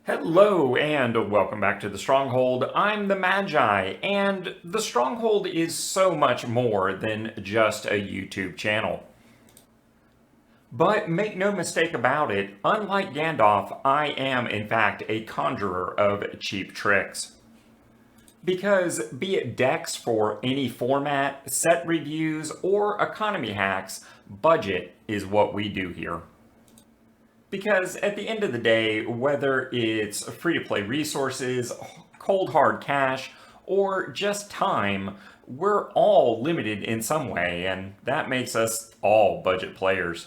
Hello and welcome back to the Stronghold. I'm the Magi, and the Stronghold is so much more than just a YouTube channel. But make no mistake about it, unlike Gandalf, I am in fact a conjurer of cheap tricks. Because be it decks for any format, set reviews, or economy hacks, budget is what we do here. Because at the end of the day, whether it's free to play resources, cold hard cash, or just time, we're all limited in some way, and that makes us all budget players.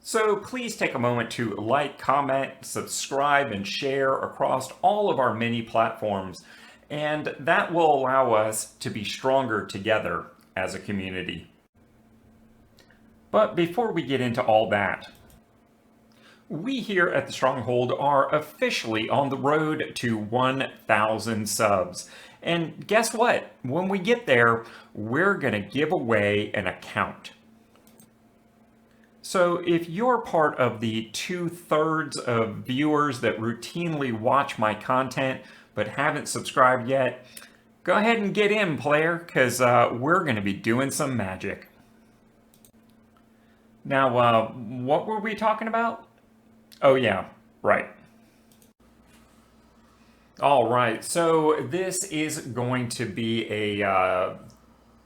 So please take a moment to like, comment, subscribe, and share across all of our many platforms, and that will allow us to be stronger together as a community. But before we get into all that, we here at the Stronghold are officially on the road to 1,000 subs. And guess what? When we get there, we're going to give away an account. So if you're part of the 2/3 of viewers that routinely watch my content but haven't subscribed yet, go ahead and get in, player, because we're going to be doing some magic. Now, what were we talking about? Oh yeah, right. All right, so this is going to be a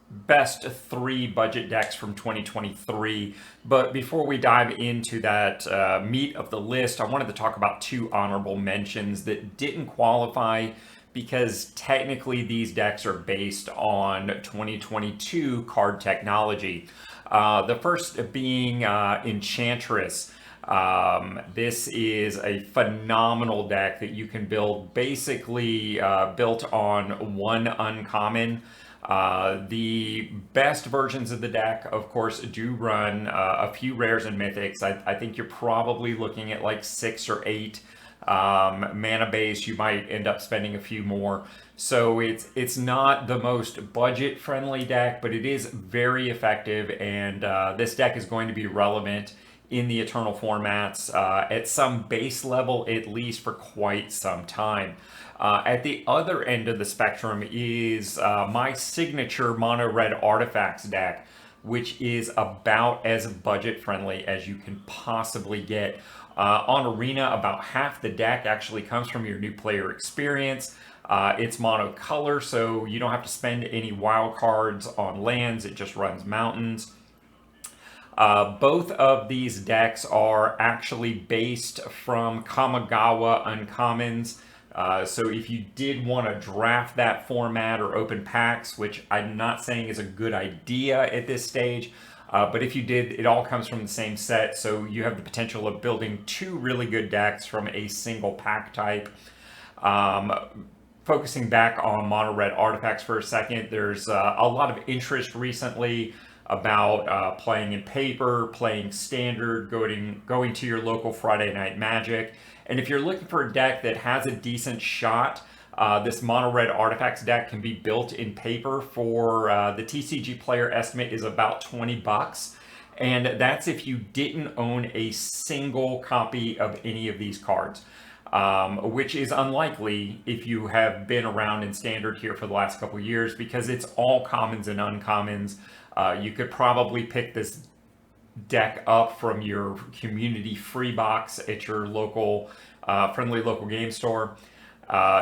best 3 budget decks from 2023. But before we dive into that meat of the list, I wanted to talk about 2 honorable mentions that didn't qualify because technically these decks are based on 2022 card technology. The first being Enchantress. This is a phenomenal deck that you can build basically built on one uncommon. The best versions of the deck, of course, do run a few rares and mythics. I think you're probably looking at like 6 or 8 mana base. You might end up spending a few more. So it's not the most budget friendly deck, but it is very effective, and this deck is going to be relevant in the Eternal formats at some base level, at least for quite some time. At the other end of the spectrum is my signature mono red artifacts deck, which is about as budget friendly as you can possibly get. On Arena, about half the deck actually comes from your new player experience. It's monocolor, so you don't have to spend any wild cards on lands, it just runs mountains. Both of these decks are actually based from Kamigawa Uncommons. So if you did want to draft that format or open packs, which I'm not saying is a good idea at this stage, but if you did, it all comes from the same set. So you have the potential of building 2 really good decks from a single pack type. Focusing back on mono red artifacts for a second, there's a lot of interest recently about playing in paper, playing standard, going to your local Friday Night Magic. And if you're looking for a deck that has a decent shot, this mono red artifacts deck can be built in paper for the TCG player estimate is about $20. And that's if you didn't own a single copy of any of these cards. Which is unlikely if you have been around in standard here for the last couple years, because it's all commons and uncommons. You could probably pick this deck up from your community free box at your local friendly local game store.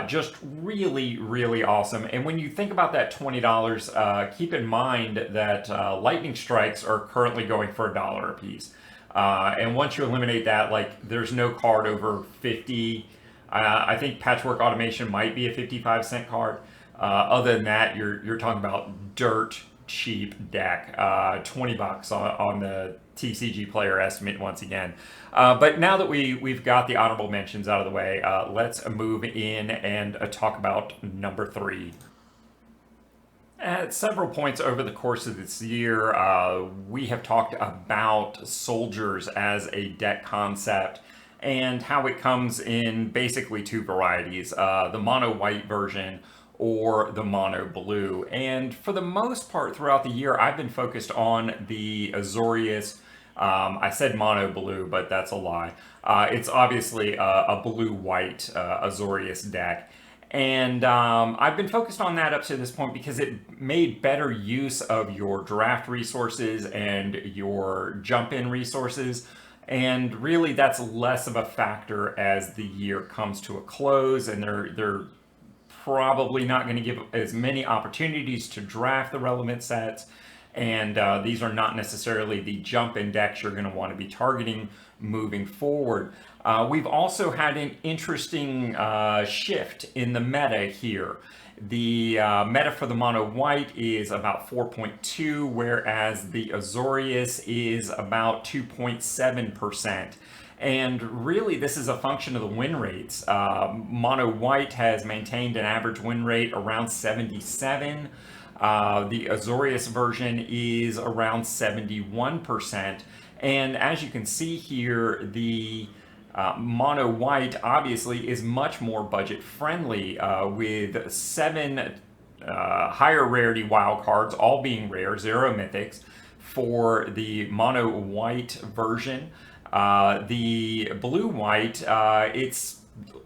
Just really, really awesome. And when you think about that $20, keep in mind that lightning strikes are currently going for $1 a piece. And once you eliminate that, like, there's no card over 50. I think Patchwork Automation might be a 55-cent card. Other than that, you're talking about dirt cheap deck. $20 on the TCG player estimate once again. But now that we've got the honorable mentions out of the way, let's move in and talk about number 3. At several points over the course of this year, we have talked about soldiers as a deck concept and how it comes in basically 2 varieties, the mono white version or the mono blue. And for the most part throughout the year, I've been focused on the Azorius I said mono blue, but that's a lie. It's obviously a blue-white Azorius deck. And I've been focused on that up to this point because it made better use of your draft resources and your jump-in resources. And really, that's less of a factor as the year comes to a close, and they're probably not going to give as many opportunities to draft the relevant sets. And these are not necessarily the jump in decks you're going to want to be targeting moving forward. We've also had an interesting shift in the meta here. The meta for the mono white is about 4.2, whereas the Azorius is about 2.7%. And really, this is a function of the win rates. Mono white has maintained an average win rate around 77. The Azorius version is around 71%. And as you can see here, the mono white obviously is much more budget friendly with 7 higher rarity wild cards, all being rare, 0 mythics for the mono white version. The blue white, it's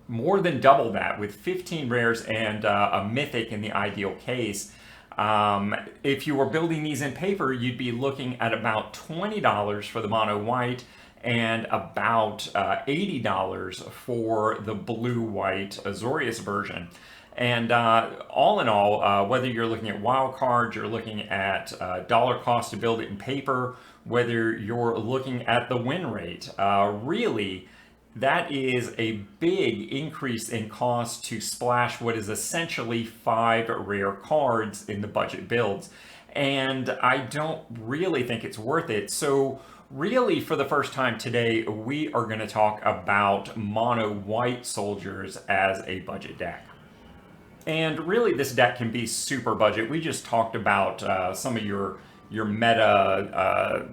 more than double that with 15 rares and a mythic in the ideal case. If you were building these in paper, you'd be looking at about $20 for the mono white and about $80 for the blue white Azorius version. And all in all, whether you're looking at wild cards, you're looking at dollar cost to build it in paper, whether you're looking at the win rate, really, that is a big increase in cost to splash what is essentially 5 rare cards in the budget builds. And I don't really think it's worth it. So really, for the first time today, we are going to talk about mono white soldiers as a budget deck. And really, this deck can be super budget. We just talked about some of your meta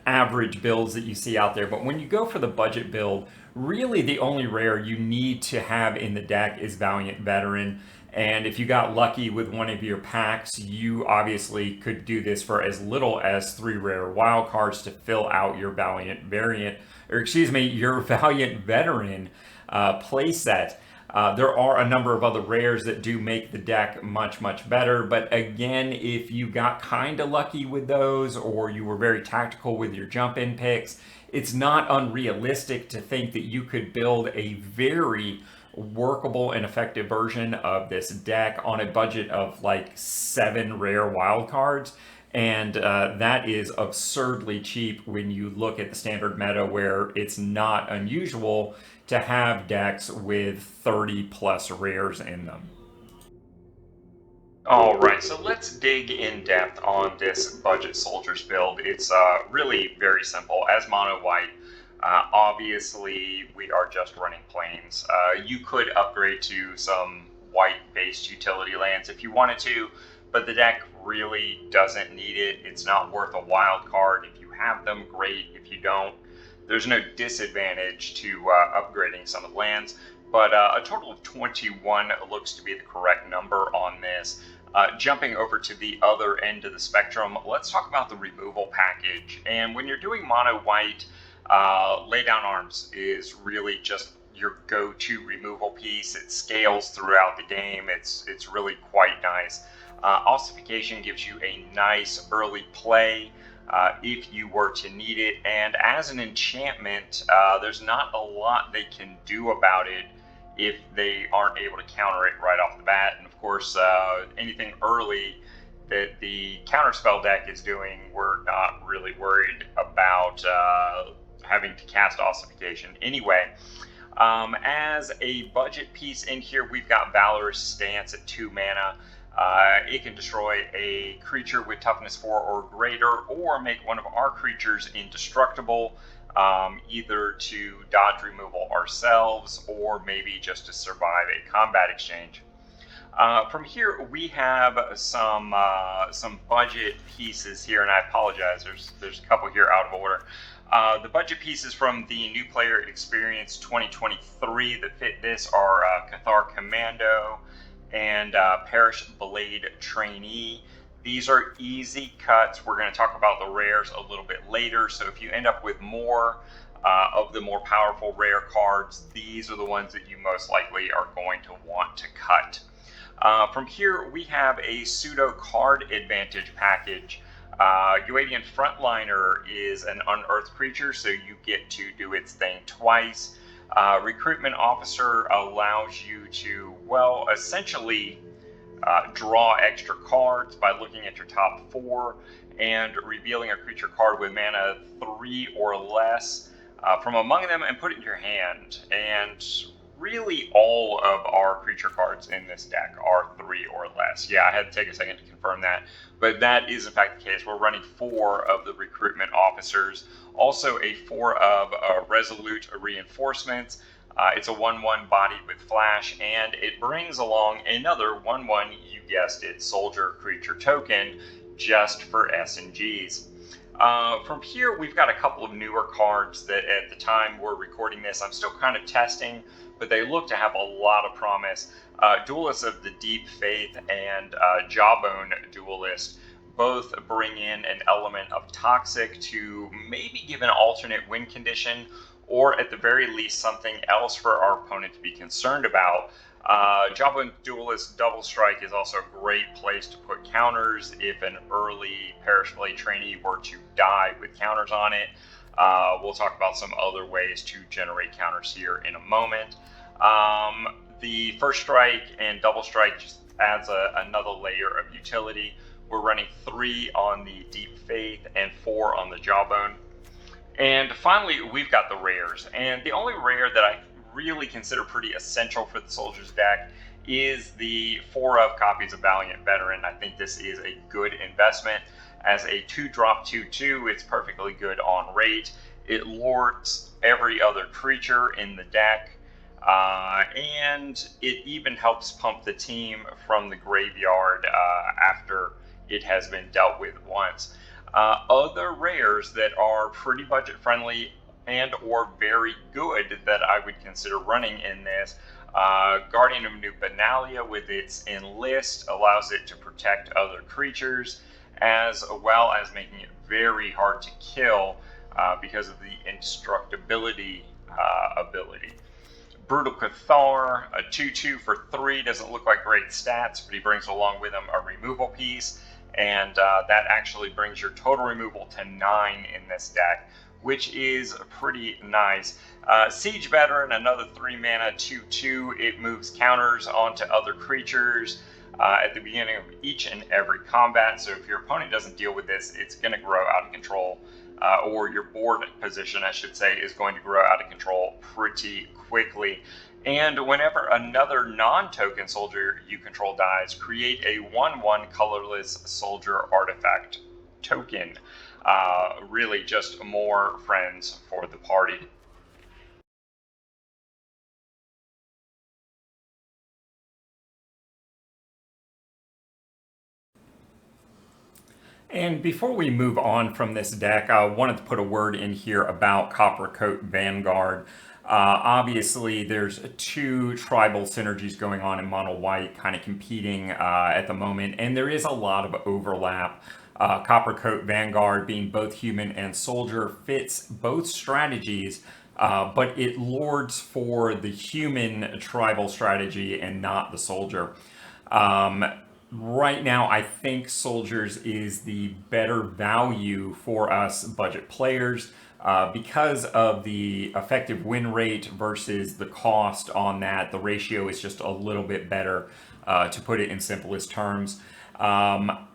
average builds that you see out there. But when you go for the budget build, really the only rare you need to have in the deck is Valiant Veteran. And if you got lucky with one of your packs, you obviously could do this for as little as 3 rare wild cards to fill out your Valiant variant, or excuse me, your Valiant Veteran playset. There are a number of other rares that do make the deck much, much better. But again, if you got kind of lucky with those, or you were very tactical with your jump-in picks, it's not unrealistic to think that you could build a very workable and effective version of this deck on a budget of like 7 rare wild cards. And that is absurdly cheap when you look at the standard meta, where it's not unusual to have decks with 30 plus rares in them. All right, so let's dig in depth on this budget soldiers build. It's really very simple. As mono white, obviously we are just running plains. You could upgrade to some white-based utility lands if you wanted to, but the deck really doesn't need it. It's not worth a wild card. If you have them, great. If you don't, there's no disadvantage to upgrading some of the lands. But a total of 21 looks to be the correct number on this. Jumping over to the other end of the spectrum, let's talk about the removal package. And when you're doing mono white, Lay Down Arms is really just your go-to removal piece. It scales throughout the game. It's really quite nice. Ossification gives you a nice early play if you were to need it. And as an enchantment, there's not a lot they can do about it if they aren't able to counter it right off the bat. And of course, anything early that the counterspell deck is doing, we're not really worried about having to cast Ossification anyway. As a budget piece in here, we've got Valorous Stance at 2 mana. It can destroy a creature with toughness 4 or greater, or make one of our creatures indestructible, either to dodge removal ourselves, or maybe just to survive a combat exchange. From here, we have some budget pieces here, and I apologize, there's a couple here out of order. The budget pieces from the New Player Experience 2023 that fit this are Cathar Commando and Parish Blade Trainee. These are easy cuts. We're going to talk about the rares a little bit later. So if you end up with more of the more powerful rare cards, these are the ones that you most likely are going to want to cut. From here, we have a pseudo card advantage package. Uadian Frontliner is an unearthed creature, so you get to do its thing twice. Recruitment Officer allows you to, well, essentially draw extra cards by looking at your top 4 and revealing a creature card with mana 3 or less from among them and put it in your hand. And really all of our creature cards in this deck are 3 or less. Yeah, I had to take a second to confirm that, but that is in fact the case. We're running 4 of the Recruitment Officers, also a 4 of Resolute Reinforcements. It's a 1/1 bodied with flash, and it brings along another 1/1, you guessed it, soldier creature token, just for S&Gs. From here, we've got a couple of newer cards that at the time we're recording this, I'm still kind of testing, but they look to have a lot of promise. Duelist of the Deep Faith and Jawbone Duelist both bring in an element of toxic to maybe give an alternate win condition, or at the very least something else for our opponent to be concerned about. Jawbone Duelist Double Strike is also a great place to put counters if an early Parish Blade trainee were to die with counters on it. We'll talk about some other ways to generate counters here in a moment. The First Strike and Double Strike just adds another layer of utility. We're running 3 on the Deep Faith and 4 on the Jawbone. And finally, we've got the rares. And the only rare that I really consider pretty essential for the Soldiers deck is the 4 of copies of Valiant Veteran. I think this is a good investment. As a 2-drop 2/2, it's perfectly good on rate. It lords every other creature in the deck. And it even helps pump the team from the graveyard after it has been dealt with once. Other rares that are pretty budget friendly and or very good that I would consider running in this. Guardian of New Benalia with its Enlist allows it to protect other creatures, as well as making it very hard to kill because of the indestructibility ability. Brutal Cathar, a 2/2 for 3, doesn't look like great stats, but he brings along with him a removal piece, and that actually brings your total removal to 9 in this deck, which is pretty nice. Siege Veteran, another 3 mana 2/2. It moves counters onto other creatures at the beginning of each and every combat, so if your opponent doesn't deal with this, it's going to grow out of control. Or your board position, I should say, is going to grow out of control pretty quickly. And whenever another non-token soldier you control dies, create a 1/1 colorless soldier artifact token. Really just more friends for the party. And before we move on from this deck, I wanted to put a word in here about Coppercoat Vanguard. Obviously, there's 2 tribal synergies going on in mono white, kind of competing at the moment, and there is a lot of overlap. Coppercoat Vanguard, being both human and soldier, fits both strategies, but it lords for the human tribal strategy and not the soldier. Right now, I think Soldiers is the better value for us budget players because of the effective win rate versus the cost on that. The ratio is just a little bit better, to put it in simplest terms.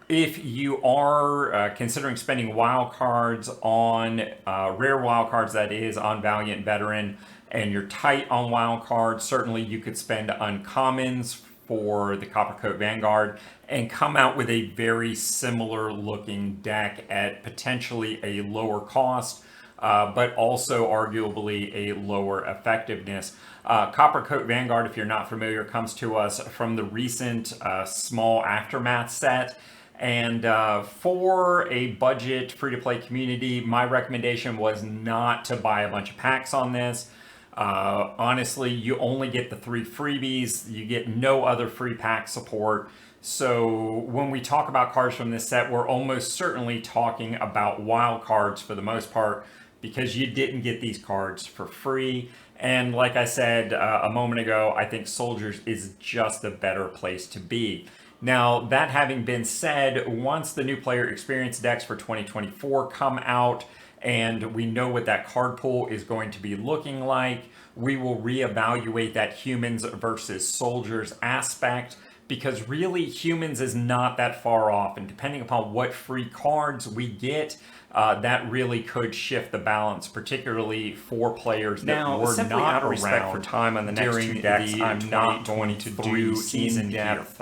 If you are considering spending wild cards on rare wild cards, that is, on Valiant Veteran, and you're tight on wild cards, certainly you could spend uncommons for the Coppercoat Vanguard and come out with a very similar looking deck at potentially a lower cost, but also arguably a lower effectiveness. Coppercoat Vanguard, if you're not familiar, comes to us from the recent small Aftermath set. And for a budget free-to-play community, my recommendation was not to buy a bunch of packs on this. Honestly, you only get the 3 freebies. You get no other free pack support. So when we talk about cards from this set, we're almost certainly talking about wild cards for the most part, because you didn't get these cards for free. And like I said a moment ago, I think Soldiers is just a better place to be. Now, that having been said, once the new player experience decks for 2024 come out and we know what that card pool is going to be looking like, we will reevaluate that humans versus soldiers aspect, because really humans is not that far off, and depending upon what free cards we get, that really could shift the balance, particularly for players that Now, were simply not out of respect around for time on the next during two decks, the I'm not going to do in-depth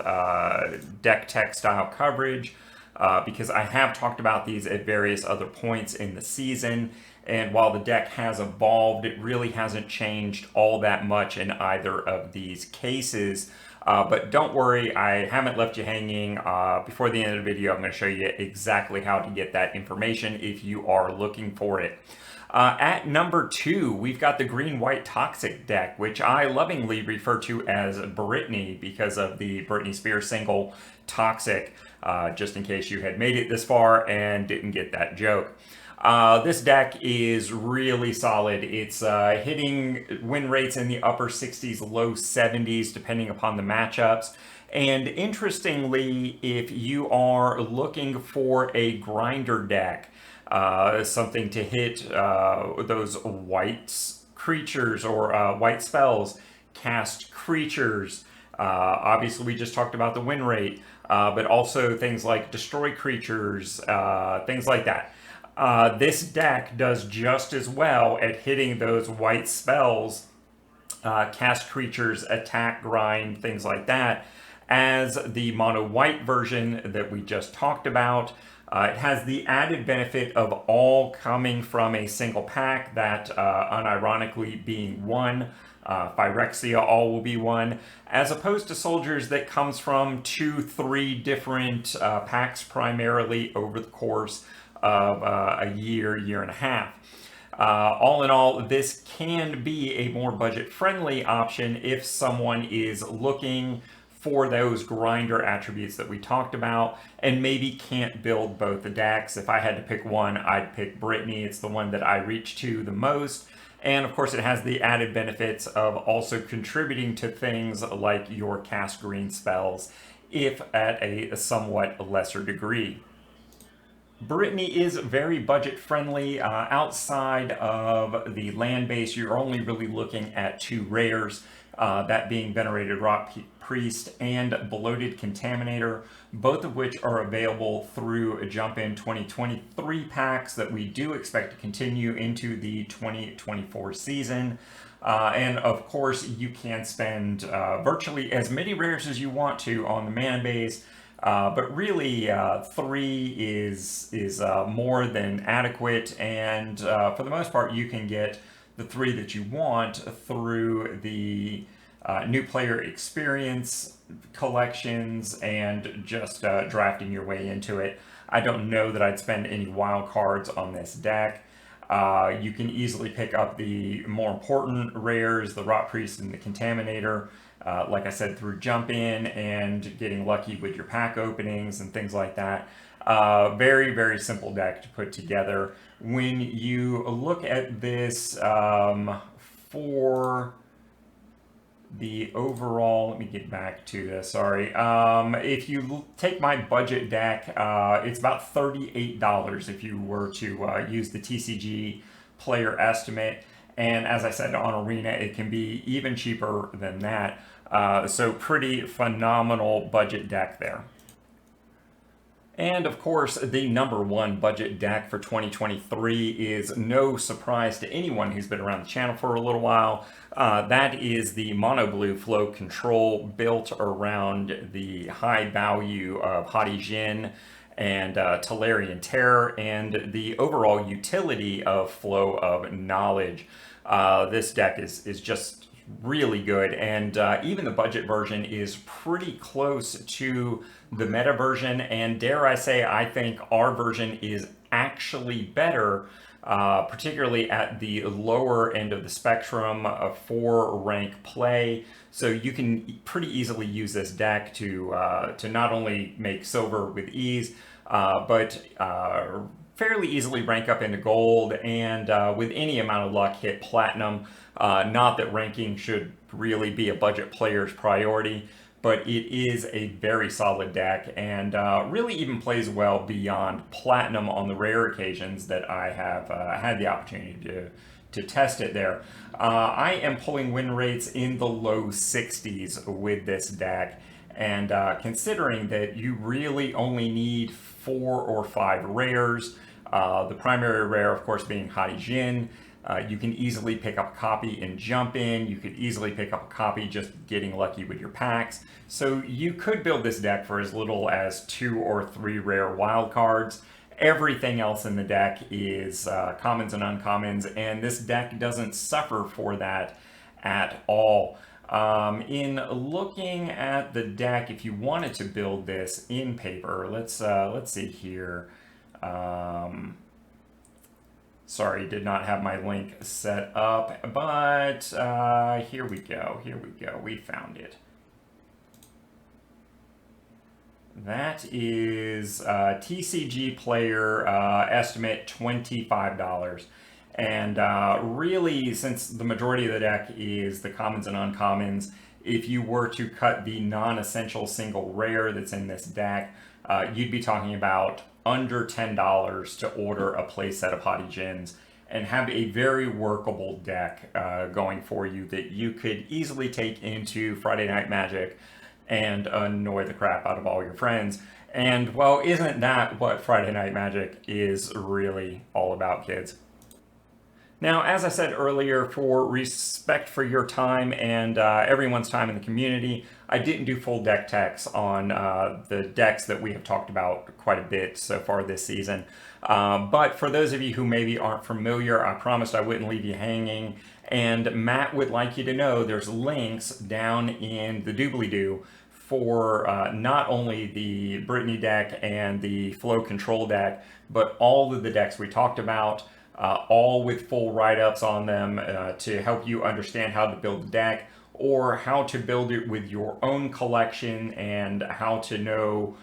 deck tech style coverage, because I have talked about these at various other points in the season. And while the deck has evolved, it really hasn't changed all that much in either of these cases. But don't worry, I haven't left you hanging. Before the end of the video, I'm going to show you exactly how to get that information if you are looking for it. At number 2, we've got the green-white toxic deck, which I lovingly refer to as Britany because of the Britney Spears single Toxic, just in case you had made it this far and didn't get that joke. This deck is really solid. It's hitting win rates in the upper 60s, low 70s, depending upon the matchups. And interestingly, if you are looking for a grinder deck, something to hit those white creatures or white spells, cast creatures, obviously we just talked about the win rate, but also things like destroy creatures, things like that. This deck does just as well at hitting those white spells, cast creatures, attack, grind, things like that, as the mono white version that we just talked about. It has the added benefit of all coming from a single pack, that unironically being one. Phyrexia all will be one, as opposed to Soldiers that comes from 2-3 different packs primarily over the course of a year and a half. All in all, this can be a more budget-friendly option if someone is looking for those grinder attributes that we talked about and maybe can't build both the decks. If I had to pick one, I'd pick Britany. It's the one that I reach to the most. And of course, it has the added benefits of also contributing to things like your cast green spells, if at a somewhat lesser degree. Britany is very budget friendly. Outside of the land base, you're only really looking at 2 rares, that being Venerated Rot Priest and Bloated Contaminator, both of which are available through Jump In 2023 packs that we do expect to continue into the 2024 season. And of course, you can spend virtually as many rares as you want to on the mana base. But really, 3 is more than adequate, and for the most part, you can get the 3 that you want through the new player experience collections and just drafting your way into it. I don't know that I'd spend any wild cards on this deck. You can easily pick up the more important rares, the Rot Priest and the Contaminator, like I said, through Jump In and getting lucky with your pack openings and things like that. Very, very simple deck to put together. When you look at this for the overall, let me get back to this, sorry. If you take my budget deck, it's about $38 if you were to use the TCG player estimate. And as I said, on Arena, it can be even cheaper than that. So pretty phenomenal budget deck there. And of course, the number 1 budget deck for 2023 is no surprise to anyone who's been around the channel for a little while. That is the Mono Blue Flow Control, built around the high value of Hadi Jin and Tolarian Terror, and the overall utility of Flow of Knowledge. This deck is just really good, and even the budget version is pretty close to the meta version, and dare I say, I think our version is actually better particularly at the lower end of the spectrum for rank play. So you can pretty easily use this deck to not only make silver with ease, but fairly easily rank up into gold, and with any amount of luck hit platinum. Not that ranking should really be a budget player's priority, but it is a very solid deck, and really even plays well beyond platinum on the rare occasions that I have had the opportunity to test it there. I am pulling win rates in the low 60s with this deck, and considering that you really only need 4 or 5 rares, the primary rare, of course, being Hadi Jin. You can easily pick up a copy and jump in. You could easily pick up a copy just getting lucky with your packs. So you could build this deck for as little as 2 or 3 rare wild cards. Everything else in the deck is commons and uncommons, and this deck doesn't suffer for that at all. In looking at the deck, if you wanted to build this in paper, let's see here. Sorry, did not have my link set up, but here we go. Here we go. We found it. That is TCG player estimate $25. And really, since the majority of the deck is the commons and uncommons, if you were to cut the non-essential single rare that's in this deck, you'd be talking about under $10 to order a playset of Hadi Jins and have a very workable deck going for you that you could easily take into Friday Night Magic and annoy the crap out of all your friends. And, well, isn't that what Friday Night Magic is really all about, kids? Now, as I said earlier, for respect for your time and everyone's time in the community, I didn't do full deck techs on the decks that we have talked about quite a bit so far this season. But for those of you who maybe aren't familiar, I promised I wouldn't leave you hanging. And Matt would like you to know there's links down in the doobly-doo for not only the Britany deck and the Flow Control deck, but all of the decks we talked about. All with full write-ups on them to help you understand how to build the deck or how to build it with your own collection and how to know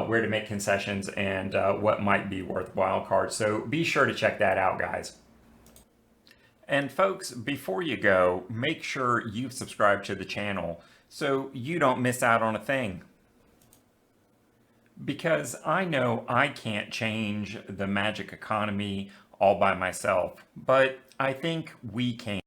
where to make concessions and what might be worthwhile cards. So be sure to check that out, guys. And folks, before you go, make sure you've subscribed to the channel so you don't miss out on a thing. Because I know I can't change the magic economy all by myself, but I think we can.